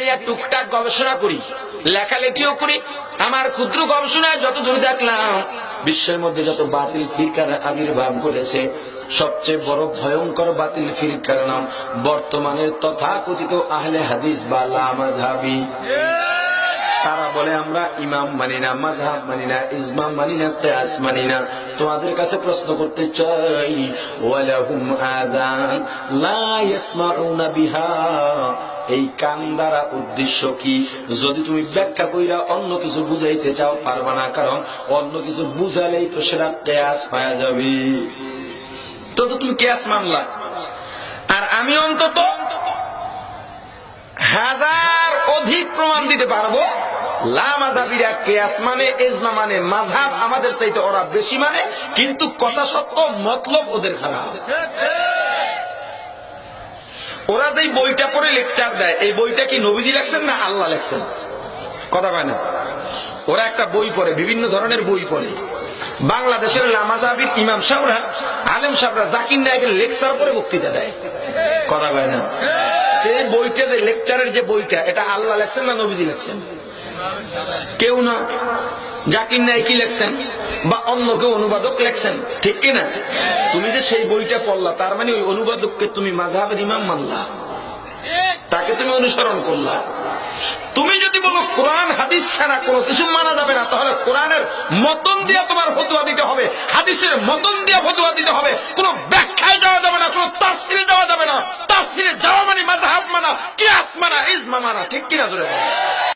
নিয়ে টুকটাক গবেষণা করি, লেখালেখিও করি। আমার ক্ষুদ্র গবেষণায় যতদূর দেখলাম, বিশ্বের মধ্যে যত বাতিল ফিরকার আবির্ভাব ঘটেছে, সবচেয়ে বড় ভয়ঙ্কর বাতিল ফিরকার নাম বর্তমানের তথাকথিত আহলে হাদিস বা লামাযহাবী। তারা বলে আমরা ইমাম মানি না, মাযহাব মানি না, ইজমা মানি না, কিয়াস মানি না। তোমাদের কাছে প্রশ্ন করতে চাই, ওয়ালাহুম আযান লা ইয়াসমাউনা বিহা, এই কান দ্বারা উদ্দেশ্য কি? যদি তুমি ব্যাখ্যা কইরা অন্য কিছু বুঝাইতে চাও পারবা না, কারণ অন্য কিছু বুঝালেই তো সেটা কিয়াস পাওয়া যাবে। তো তুমি কিয়াস মানলা, আর আমি অন্তত হাজার অধিক প্রমাণ দিতে পারবো লামাযহাবীরা কিয়াস মানে, ইজমা মানে, মাযহাব আমাদের চাইতে ওরা বেশি মানে, কিন্তু কথা সত্য, মতলব ওদের খারাপ। ওরা যে বইটা পড়ে লেকচার দেয়, এই বইটা কি নবীজি লেখছেন না আল্লাহ লেখছেন? কথা কয় না। ওরা একটা বই পড়ে, বিভিন্ন ধরনের বই পড়ে। বাংলাদেশের লামাযহাবীর ইমাম সাহেবরা, আলেম সাহেবরা জাকির নায়েকের লেকচার পড়ে বক্তৃতা দেয়। কথা কয় না। এই বইটা যে লেকচারের যে বইটা, এটা আল্লাহ লেখছেন না নবীজি লেখছেন? কেউ না। জাকির নায়েক কি লেখছেন বা অন্য কেউ অনুবাদক লেখছেন, ঠিক কিনা? তুমি যে সেই বইটা পড়লা, তার মানে ওই অনুবাদককে তুমি মাযহাবের ইমাম মানলা, তাকে তুমি অনুসরণ করলা। তুমি যদি বলো কোরআন হাদিস ছাড়া কোনো কিছু মানা যাবে না, তাহলে কোরআনের মতন দিয়ে তোমার ফতোয়া দিতে হবে, হাদিসের মতন দিয়ে ফতোয়া দিতে হবে। কোনো ব্যাখ্যায় যাওয়া যাবে না, কোনো তাফসিরে যাওয়া যাবে না। তাফসিরে যাওয়া মানে মাযহাব মানা, কিয়াস মানা, ইজমা মানা, ঠিক কিনা? জোরে বলো।